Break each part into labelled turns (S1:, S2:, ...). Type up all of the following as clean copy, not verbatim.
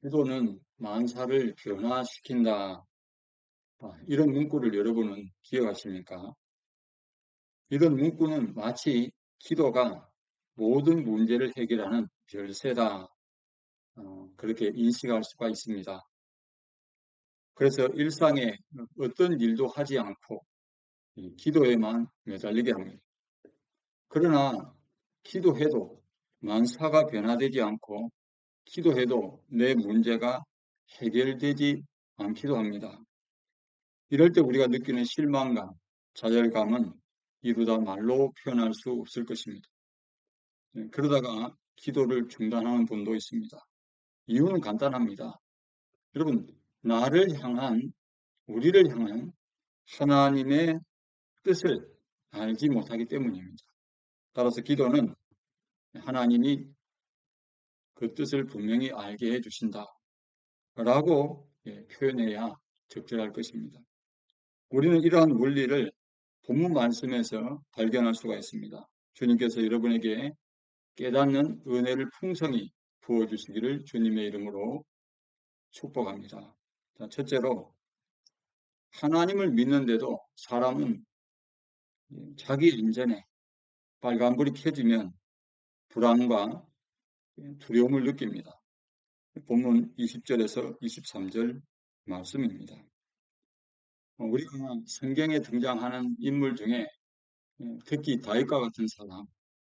S1: 기도는 만사를 변화시킨다. 이런 문구를 여러분은 기억하십니까? 이런 문구는 마치 기도가 모든 문제를 해결하는 열쇠다. 그렇게 인식할 수가 있습니다. 그래서 일상에 어떤 일도 하지 않고 이 기도에만 매달리게 합니다. 그러나 기도해도 만사가 변화되지 않고 기도해도 내 문제가 해결되지 않기도 합니다. 이럴 때 우리가 느끼는 실망감, 좌절감은 이루다 말로 표현할 수 없을 것입니다. 그러다가 기도를 중단하는 분도 있습니다. 이유는 간단합니다. 여러분, 우리를 향한 하나님의 뜻을 알지 못하기 때문입니다. 따라서 기도는 하나님이 그 뜻을 분명히 알게 해주신다 라고 표현해야 적절할 것입니다. 우리는 이러한 원리를 본문 말씀에서 발견할 수가 있습니다. 주님께서 여러분에게 깨닫는 은혜를 풍성히 부어주시기를 주님의 이름으로 축복합니다. 자, 첫째로 하나님을 믿는데도 사람은 자기 인전에 빨간불이 켜지면 불안과 두려움을 느낍니다. 본문 20절에서 23절 말씀입니다. 우리가 성경에 등장하는 인물 중에 특히 다윗과 같은 사람,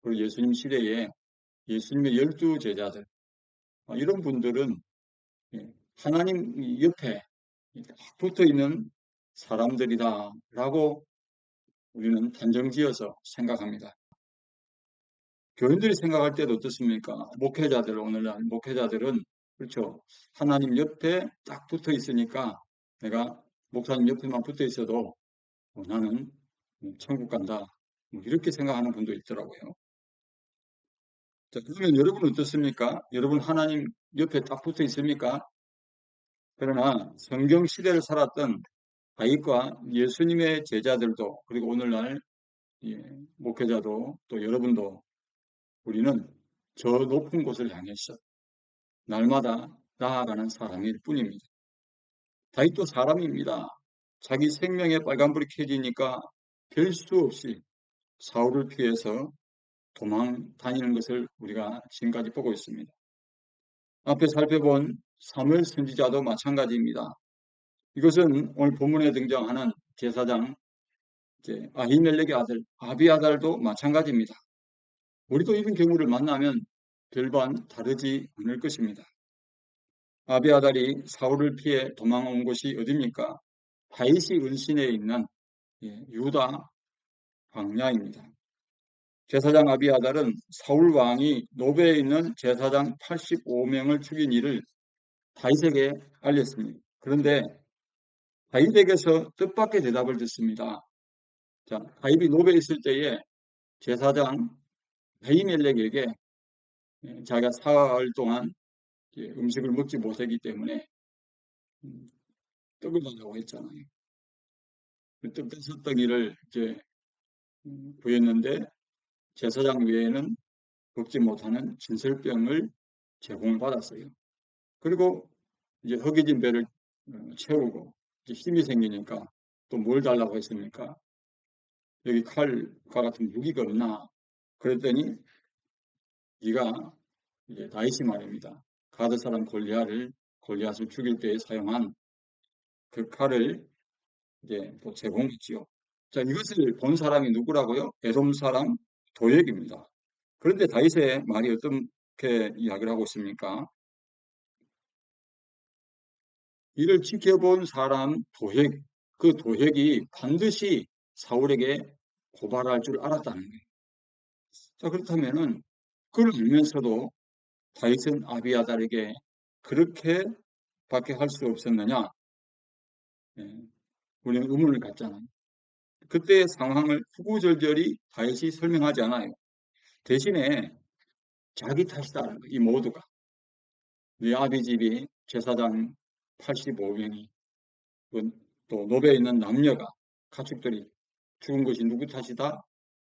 S1: 그리고 예수님 시대에 예수님의 12제자들, 이런 분들은 하나님 옆에 붙어 있는 사람들이다라고 우리는 단정지어서 생각합니다. 교인들이 생각할 때도 어떻습니까? 오늘날 목회자들은 그렇죠. 하나님 옆에 딱 붙어 있으니까 내가 목사님 옆에만 붙어 있어도 나는 천국 간다. 이렇게 생각하는 분도 있더라고요. 자, 그러면 여러분은 어떻습니까? 여러분 하나님 옆에 딱 붙어 있습니까? 그러나 성경 시대를 살았던 다윗과 예수님의 제자들도 그리고 오늘날 목회자도 또 여러분도 우리는 저 높은 곳을 향해서 날마다 나아가는 사람일 뿐입니다. 다윗도 사람입니다. 자기 생명의 빨간불이 켜지니까 별 수 없이 사울을 피해서 도망 다니는 것을 우리가 지금까지 보고 있습니다. 앞에 살펴본 사무엘 선지자도 마찬가지입니다. 이것은 오늘 본문에 등장하는 제사장 아히멜렉의 아들 아비아달도 마찬가지입니다. 우리도 이런 경우를 만나면 별반 다르지 않을 것입니다. 아비아달이 사울을 피해 도망온 곳이 어디입니까? 다윗이 은신해 있는 유다 광야입니다. 제사장 아비아달은 사울 왕이 노베에 있는 제사장 85명을 죽인 일을 다윗에게 알렸습니다. 그런데 다윗에게서 뜻밖의 대답을 듣습니다. 자, 다윗이 노베에 있을 때에 제사장 아히멜렉에게 자기가 사흘 동안 음식을 먹지 못했기 때문에 떡을 달라고 했잖아요. 그 떡 다섯 덩이를 구했는데 제사장 외에는 먹지 못하는 진설병을 제공받았어요. 그리고 이제 허기진 배를 채우고 힘이 생기니까 또 뭘 달라고 했습니까? 여기 칼과 같은 무기가 없나? 그랬더니 네가 이제 다윗이 말입니다. 가드 사람 골리앗을 죽일 때에 사용한 그 칼을 이제 또 제공했지요. 자, 이것을 본 사람이 누구라고요? 에돔 사람 도액입니다. 그런데 다윗의 말이 어떻게 이야기를 하고 있습니까? 이를 지켜본 사람 도액, 그 도액이 반드시 사울에게 고발할 줄 알았다는 거예요. 자, 그렇다면은 그걸 알면서도 다윗은 아비아달에게 그렇게밖에 할 수 없었느냐? 예, 우리는 의문을 갖잖아요. 그때의 상황을 구구절절히 다윗이 설명하지 않아요. 대신에 자기 탓이다는 거예요. 이 모두가. 네 아비 집이 제사장 85명이 또 노베에 있는 남녀가 가축들이 죽은 것이 누구 탓이다?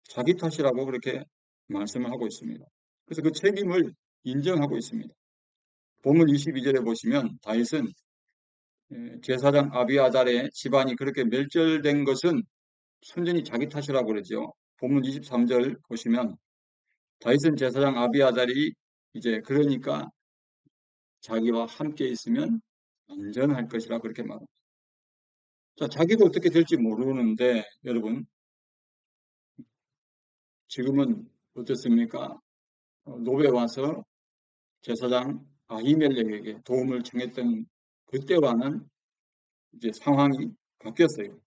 S1: 자기 탓이라고 그렇게 말씀을 하고 있습니다. 그래서 그 책임을 인정하고 있습니다. 본문 22절에 보시면 다윗은 제사장 아비아달의 집안이 그렇게 멸절된 것은 순전히 자기 탓이라고 그러죠. 본문 23절 보시면 다윗은 제사장 아비아달이 이제 그러니까 자기와 함께 있으면 안전할 것이라 그렇게 말합니다. 자, 자기도 어떻게 될지 모르는데 여러분 지금은 어떻습니까? 노베 와서 제사장 아히멜렉에게 도움을 청했던 그때와는 이제 상황이 바뀌었어요.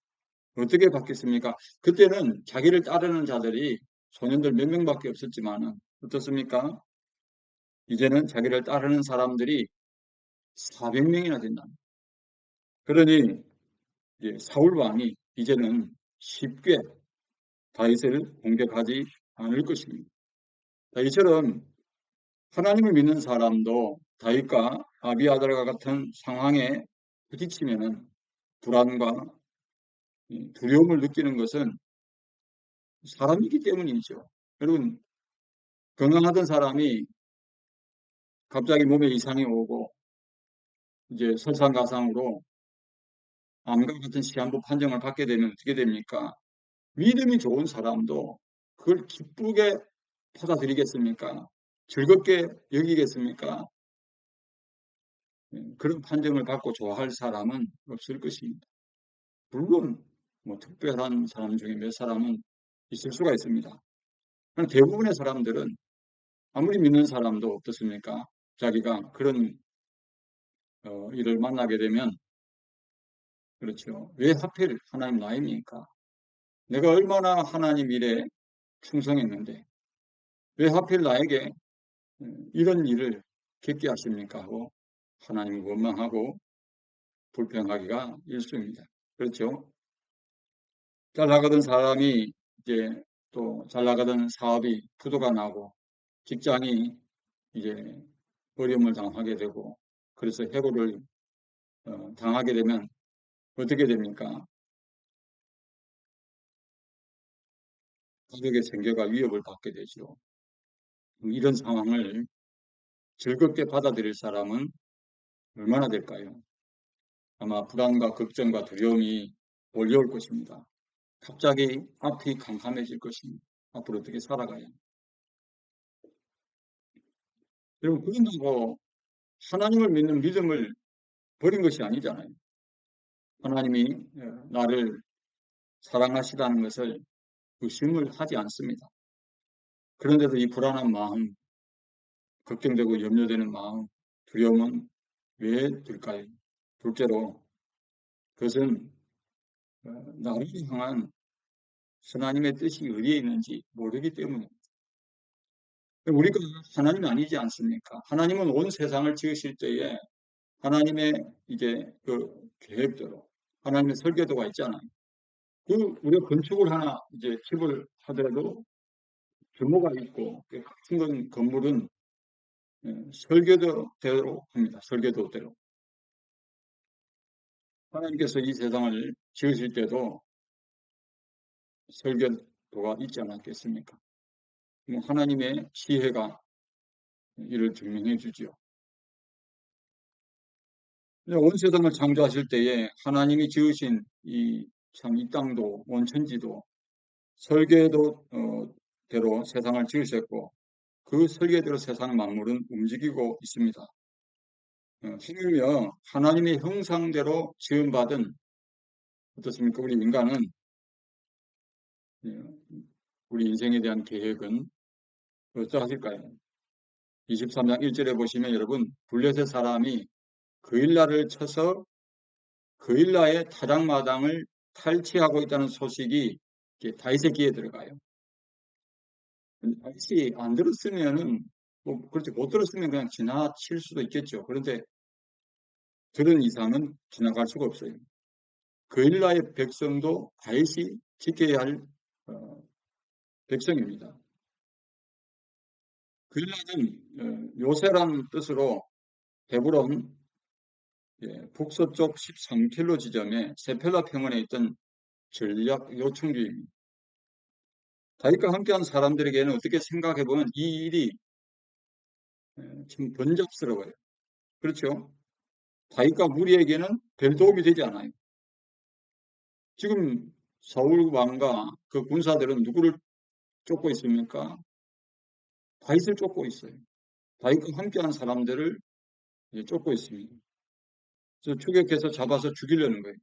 S1: 어떻게 바뀌었습니까? 그때는 자기를 따르는 자들이 소년들 몇 명밖에 없었지만은 어떻습니까? 이제는 자기를 따르는 사람들이 400명이나 된다. 그러니 사울 왕이 이제는 쉽게 다윗을 공격하지 않을 것입니다. 이처럼 하나님을 믿는 사람도 다윗과 아비아달과 같은 상황에 부딪히면은 불안과 두려움을 느끼는 것은 사람이기 때문이죠. 여러분 건강하던 사람이 갑자기 몸에 이상이 오고 이제 설상가상으로 암과 같은 시한부 판정을 받게 되면 어떻게 됩니까? 믿음이 좋은 사람도 그걸 기쁘게 받아들이겠습니까? 즐겁게 여기겠습니까? 그런 판정을 받고 좋아할 사람은 없을 것입니다. 물론 뭐 특별한 사람 중에 몇 사람은 있을 수가 있습니다. 대부분의 사람들은 아무리 믿는 사람도 어떻습니까? 자기가 그런 일을 만나게 되면 그렇죠. 왜 하필 하나님 나입니까? 내가 얼마나 하나님 일에 충성했는데 왜 하필 나에게 이런 일을 겪게 하십니까? 하고 하나님을 원망하고 불평하기가 일쑤입니다. 그렇죠? 잘 나가던 사람이 이제 또 잘 나가던 사업이 부도가 나고 직장이 이제 어려움을 당하게 되고 그래서 해고를 당하게 되면 어떻게 됩니까? 가족의 생계가 위협을 받게 되죠. 이런 상황을 즐겁게 받아들일 사람은 얼마나 될까요? 아마 불안과 걱정과 두려움이 몰려올 것입니다. 갑자기 앞이 캄캄해질 것입니다. 앞으로 어떻게 살아가야. 여러분, 그런다고 하나님을 믿는 믿음을 버린 것이 아니잖아요. 하나님이 나를 사랑하시다는 것을 의심을 하지 않습니다. 그런데도 이 불안한 마음, 걱정되고 염려되는 마음, 두려움은 왜 들까요? 둘째로 그것은 나를 향한 하나님의 뜻이 어디에 있는지 모르기 때문입니다. 우리가 하나님 아니지 않습니까? 하나님은 온 세상을 지으실 때에 하나님의 이제 그 계획대로 하나님의 설계도가 있잖아요. 우리가 건축을 하나 이제 집을 하더라도 규모가 있고 같은 건 건물은 설계도대로 합니다. 설계도대로. 하나님께서 이 세상을 지으실 때도 설계도가 있지 않았겠습니까? 하나님의 지혜가 이를 증명해 주지요. 온 세상을 창조하실 때에 하나님이 지으신 이 땅도 원천지도 설계도대로 세상을 지으셨고 그 설계대로 세상 만물은 움직이고 있습니다. 하물며 하나님의 형상대로 지음받은 어떻습니까? 우리 인간은 우리 인생에 대한 계획은 어떠하실까요? 23장 1절에 보시면 여러분 블레셋 사람이 그일라를 쳐서 그일라의 타작마당을 탈취하고 있다는 소식이 다윗의 귀에 들어가요. 다윗이 안 들었으면은 뭐 그렇지 못 들었으면 그냥 지나칠 수도 있겠죠. 그런데 들은 이상은 지나갈 수가 없어요. 그일라의 백성도 다윗이 지켜야 할 백성입니다. 그일라는 요새라는 뜻으로 헤브론 북서쪽 13킬로 지점에 세펠라 평원에 있던 전략 요충지입니다. 다윗과 함께한 사람들에게는 어떻게 생각해보면 이 일이 참 번잡스러워요. 그렇죠? 다윗과 무리에게는 별 도움이 되지 않아요. 지금 사울 왕과 그 군사들은 누구를 쫓고 있습니까? 다윗을 쫓고 있어요. 다윗과 함께한 사람들을 쫓고 있습니다. 그래서 추격해서 잡아서 죽이려는 거예요.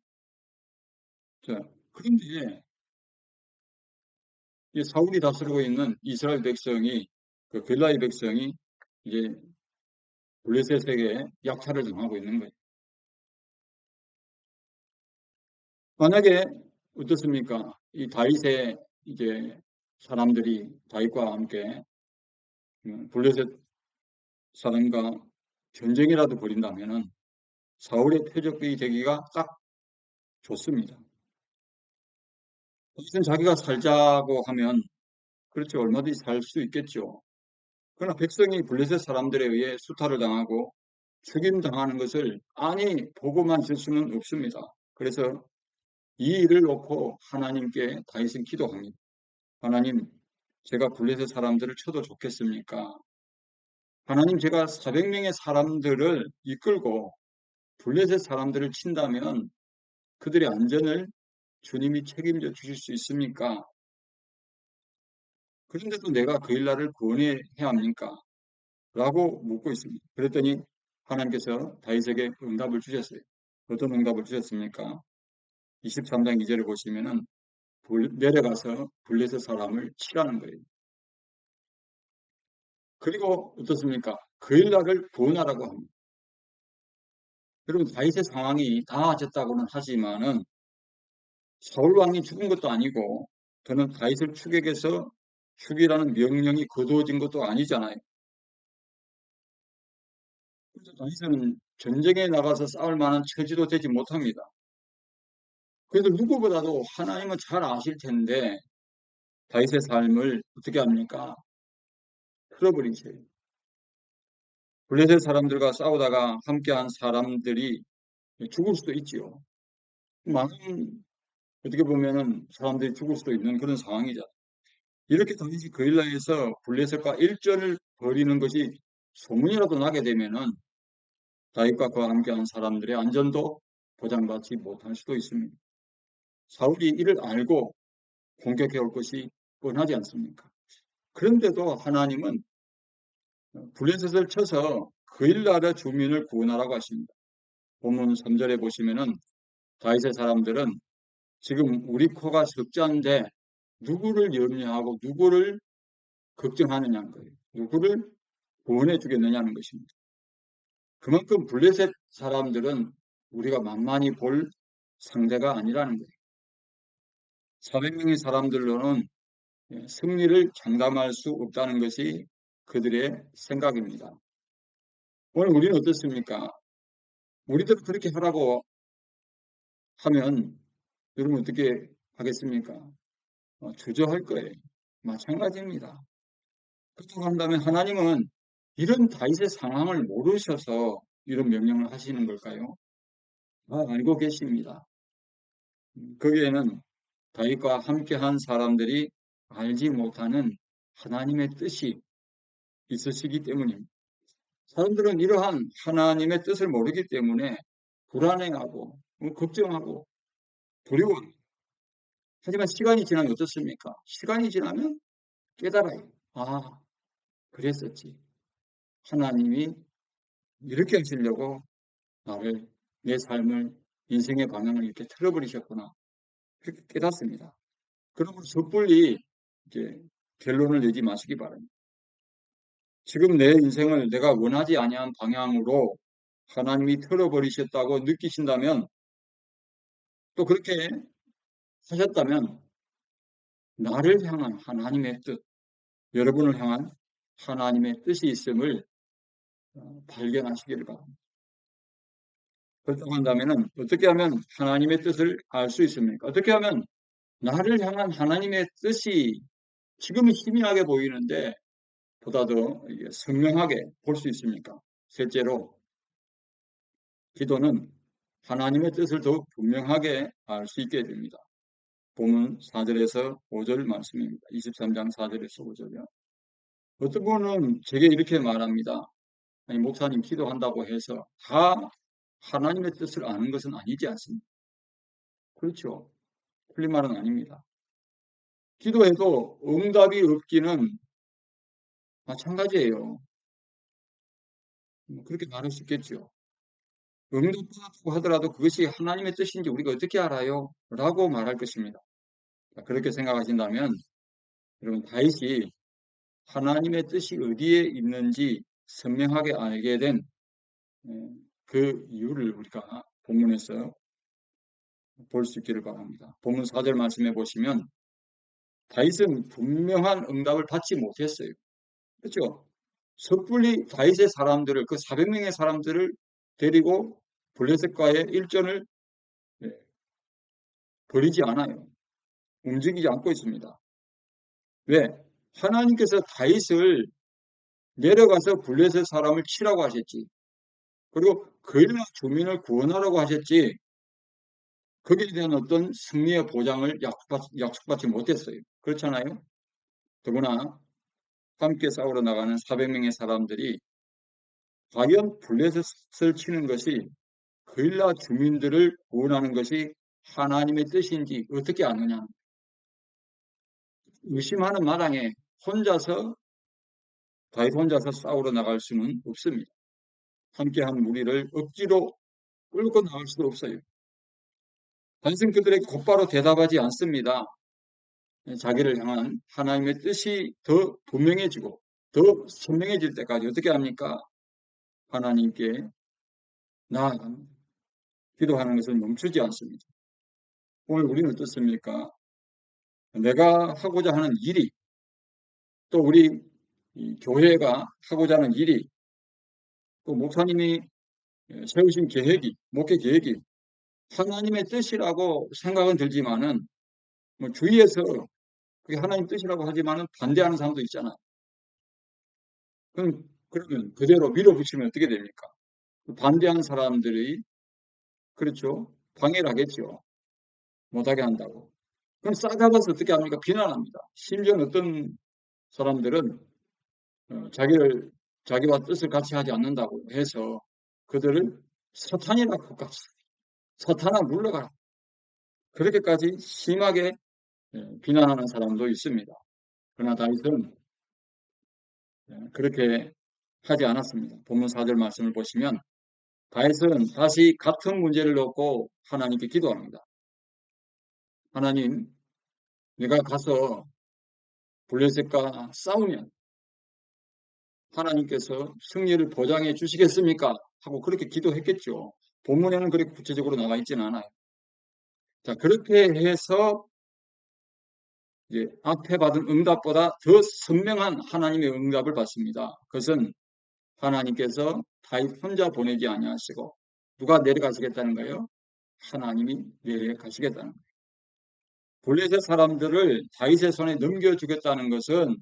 S1: 자, 그런데 이 사울이 다스리고 있는 이스라엘 백성이, 그 벨라의 백성이 이제 블레셋에게 약탈을 당하고 있는 거예요. 만약에 어떻습니까? 이 다윗의 이제 사람들이 다윗과 함께 블레셋 사람과 전쟁이라도 벌인다면은 사울의 표적이 되기가 딱 좋습니다. 다윗은 자기가 살자고 하면 그렇죠. 얼마든지 살 수 있겠죠. 그러나 백성이 블레셋 사람들에 의해 수탈을 당하고 죽임당하는 것을 아니 보고만 있을 수는 없습니다. 그래서 이 일을 놓고 하나님께 다윗은 기도합니다. 하나님, 제가 블레셋 사람들을 쳐도 좋겠습니까? 하나님, 제가 400명의 사람들을 이끌고 블레셋 사람들을 친다면 그들의 안전을 주님이 책임져 주실 수 있습니까? 그런데도 내가 그 일날을 구원해야 합니까? 라고 묻고 있습니다. 그랬더니 하나님께서 다윗에게 응답을 주셨어요. 어떤 응답을 주셨습니까? 23장 2절에 보시면은 내려가서 블레셋 사람을 치라는 거예요. 그리고 어떻습니까? 그 일날을 구원하라고 합니다. 여러분, 다윗의 상황이 나아졌다고는 하지만은 사울 왕이 죽은 것도 아니고 더는 다윗을 추격해서 죽이라는 명령이 거두어진 것도 아니잖아요. 그래서 다윗은 전쟁에 나가서 싸울 만한 처지도 되지 못합니다. 그래도 누구보다도 하나님은 잘 아실 텐데 다윗의 삶을 어떻게 합니까? 틀어버리세요. 블레셋 사람들과 싸우다가 함께한 사람들이 죽을 수도 있지요. 많은 어떻게 보면은 사람들이 죽을 수도 있는 그런 상황이죠. 이렇게 다윗이 그일라에서 블레셋과 일전을 벌이는 것이 소문이라도 나게 되면은 다윗과 그와 함께한 사람들의 안전도 보장받지 못할 수도 있습니다. 사울이 이를 알고 공격해 올 것이 뻔하지 않습니까? 그런데도 하나님은 블레셋을 쳐서 그일 나라 주민을 구원하라고 하십니다. 본문 3절에 보시면은 다윗의 사람들은 지금 우리 코가 적자인데 누구를 염려하고 누구를 걱정하느냐는 거예요. 누구를 구원해 주겠느냐는 것입니다. 그만큼 블레셋 사람들은 우리가 만만히 볼 상대가 아니라는 거예요. 400명의 사람들로는 승리를 장담할 수 없다는 것이 그들의 생각입니다. 오늘 우리는 어떻습니까? 우리도 그렇게 하라고 하면 여러분 어떻게 하겠습니까? 주저할 거예요. 마찬가지입니다. 그렇다고 한다면 하나님은 이런 다윗의 상황을 모르셔서 이런 명령을 하시는 걸까요? 알고 계십니다. 거기에는 다윗과 함께한 사람들이 알지 못하는 하나님의 뜻이 있으시기 때문입니다. 사람들은 이러한 하나님의 뜻을 모르기 때문에 불안해하고 걱정하고 두려워합니다. 하지만 시간이 지나면 어떻습니까? 시간이 지나면 깨달아요. 아, 그랬었지. 하나님이 이렇게 하시려고 나를, 내 삶을, 인생의 방향을 이렇게 틀어버리셨구나. 그렇게 깨닫습니다. 그러므로 섣불리 이제 결론을 내지 마시기 바랍니다. 지금 내 인생을 내가 원하지 아니한 방향으로 하나님이 틀어버리셨다고 느끼신다면 또 그렇게 하셨다면 나를 향한 하나님의 뜻, 여러분을 향한 하나님의 뜻이 있음을 발견하시기를 바랍니다. 그렇다고 한다면 어떻게 하면 하나님의 뜻을 알 수 있습니까? 어떻게 하면 나를 향한 하나님의 뜻이 지금은 희미하게 보이는데 보다 더 선명하게 볼 수 있습니까? 셋째로 기도는 하나님의 뜻을 더욱 분명하게 알 수 있게 됩니다. 본문 4절에서 5절 말씀입니다. 23장 4절에서 5절이요. 어떤 분은 제게 이렇게 말합니다. 아니 목사님 기도한다고 해서 다 하나님의 뜻을 아는 것은 아니지 않습니까? 그렇죠. 틀린 말은 아닙니다. 기도해도 응답이 없기는 마찬가지예요. 그렇게 말할 수 있겠죠. 응답받았다고 하더라도 그것이 하나님의 뜻인지 우리가 어떻게 알아요? 라고 말할 것입니다. 그렇게 생각하신다면 여러분 다윗이 하나님의 뜻이 어디에 있는지 선명하게 알게 된 그 이유를 우리가 본문에서 볼 수 있기를 바랍니다. 본문 4절 말씀해 보시면 다윗은 분명한 응답을 받지 못했어요. 그렇죠? 섣불리 다윗의 사람들을 그 400명의 사람들을 데리고 블레셋과의 일전을 벌이지 않아요. 움직이지 않고 있습니다. 왜? 하나님께서 다윗을 내려가서 블레셋 사람을 치라고 하셨지. 그리고 그일라 주민을 구원하라고 하셨지. 거기에 대한 어떤 승리의 보장을 약속받지 못했어요. 그렇잖아요? 더구나 함께 싸우러 나가는 400명의 사람들이 과연 블레셋을 치는 것이 그일라 주민들을 구원하는 것이 하나님의 뜻인지 어떻게 아느냐. 의심하는 마당에 다윗 혼자서 싸우러 나갈 수는 없습니다. 함께한 무리를 억지로 끌고 나갈 수도 없어요. 다윗은 그들에게 곧바로 대답하지 않습니다. 자기를 향한 하나님의 뜻이 더 분명해지고 더 선명해질 때까지 어떻게 합니까? 하나님께 나아갑니다. 기도하는 것을 멈추지 않습니다. 오늘 우리는 어떻습니까? 내가 하고자 하는 일이 또 우리 교회가 하고자 하는 일이 또 목사님이 세우신 계획이 목회 계획이 하나님의 뜻이라고 생각은 들지만은 뭐 주위에서 그게 하나님 뜻이라고 하지만은 반대하는 사람도 있잖아. 그러면 그대로 밀어붙이면 어떻게 됩니까? 반대하는 사람들이 그렇죠. 방해를 하겠죠. 못하게 한다고. 그럼 싸잡아서 어떻게 합니까? 비난합니다. 심지어 어떤 사람들은 자기와 뜻을 같이 하지 않는다고 해서 그들을 사탄이라고 사탄아 물러가라. 그렇게까지 심하게 비난하는 사람도 있습니다. 그러나 다윗은 그렇게 하지 않았습니다. 본문 4절 말씀을 보시면 다윗은 다시 같은 문제를 놓고 하나님께 기도합니다. 하나님, 내가 가서 블레셋과 싸우면 하나님께서 승리를 보장해 주시겠습니까? 하고 그렇게 기도했겠죠. 본문에는 그렇게 구체적으로 나와 있지는 않아요. 자, 그렇게 해서 이제 앞에 받은 응답보다 더 선명한 하나님의 응답을 받습니다. 그것은 하나님께서 다윗 혼자 보내지 아니하시고 누가 내려가시겠다는 거예요? 하나님이 내려가시겠다는 거예요. 블레셋 사람들을 다윗의 손에 넘겨주겠다는 것은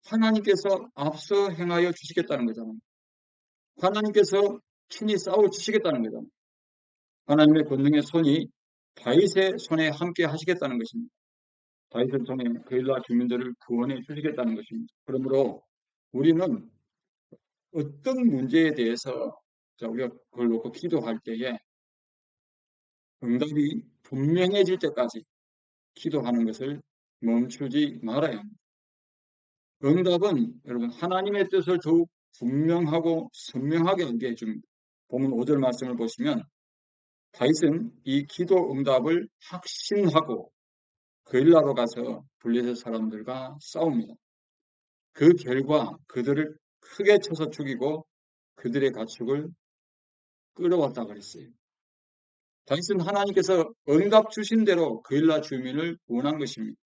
S1: 하나님께서 앞서 행하여 주시겠다는 거잖아요. 하나님께서 친히 싸워 주시겠다는 거잖아요. 하나님의 권능의 손이 다윗의 손에 함께 하시겠다는 것입니다. 다윗을 통해 그일라 주민들을 구원해 주시겠다는 것입니다. 그러므로 우리는 어떤 문제에 대해서 우리가 그걸 놓고 기도할 때에 응답이 분명해질 때까지 기도하는 것을 멈추지 말아야 합니다. 응답은 여러분 하나님의 뜻을 더욱 분명하고 선명하게 알게 해줍니다. 본문 5절 말씀을 보시면 다윗은 이 기도 응답을 확신하고 그일라로 가서 블레셋 사람들과 싸웁니다. 그 결과 그들을 크게 쳐서 죽이고 그들의 가축을 끌어왔다 그랬어요. 다윗은 하나님께서 응답 주신 대로 그일라 주민을 구원한 것입니다.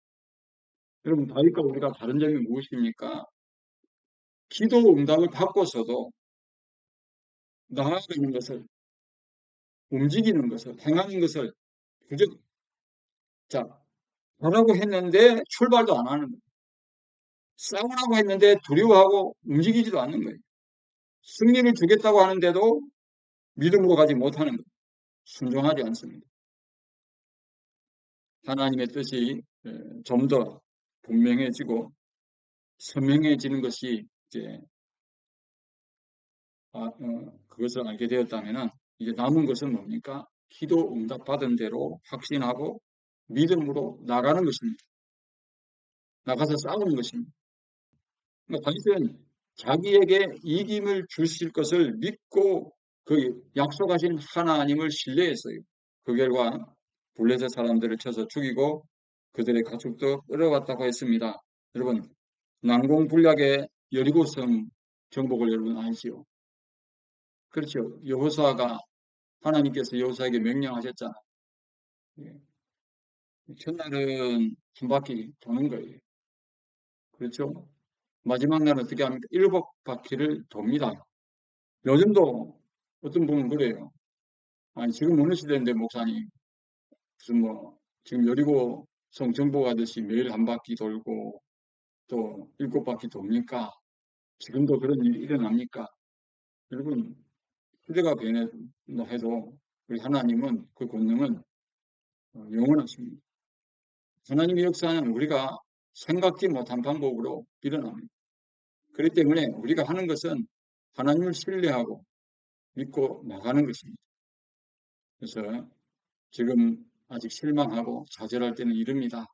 S1: 여러분 다윗과 우리가 다른 점이 무엇입니까? 기도 응답을 받고서도 나아가는 것을 움직이는 것을 행하는 것을 그저 자 하라고 했는데 출발도 안 하는 거예요. 싸우라고 했는데 두려워하고 움직이지도 않는 거예요. 승리를 주겠다고 하는데도 믿음으로 가지 못하는 거예요. 순종하지 않습니다. 하나님의 뜻이 좀 더 분명해지고 선명해지는 것이 이제 그것을 알게 되었다면은 이제 남은 것은 뭡니까? 기도 응답받은 대로 확신하고 믿음으로 나가는 것입니다. 나가서 싸우는 것입니다. 그러니까 다윗은 자기에게 이김을 주실 것을 믿고 그 약속하신 하나님을 신뢰했어요. 그 결과 블레셋 사람들을 쳐서 죽이고 그들의 가축도 끌어갔다고 했습니다. 여러분, 난공불락의 여리고성 정복을 여러분 아시죠? 그렇죠. 여호수아가 하나님께서 여호수아에게 명령하셨잖아요. 예. 첫날은 한 바퀴 도는 거예요. 그렇죠? 마지막 날은 어떻게 합니까? 7바퀴를 돕니다. 요즘도 어떤 분은 그래요. 아니, 지금 어느 시대인데, 목사님. 무슨 지금 여리고 성 정복하듯이 매일 한 바퀴 돌고 또 7바퀴 돕니까? 지금도 그런 일이 일어납니까? 여러분, 시대가 변해도 우리 하나님은 그 권능은 영원하십니다. 하나님의 역사는 우리가 생각지 못한 방법으로 일어납니다. 그렇기 때문에 우리가 하는 것은 하나님을 신뢰하고 믿고 나가는 것입니다. 그래서 지금 아직 실망하고 좌절할 때는 이릅니다.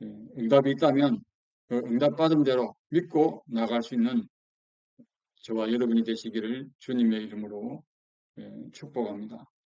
S1: 예, 응답이 있다면 그 응답받은 대로 믿고 나갈 수 있는 저와 여러분이 되시기를 주님의 이름으로 축복합니다.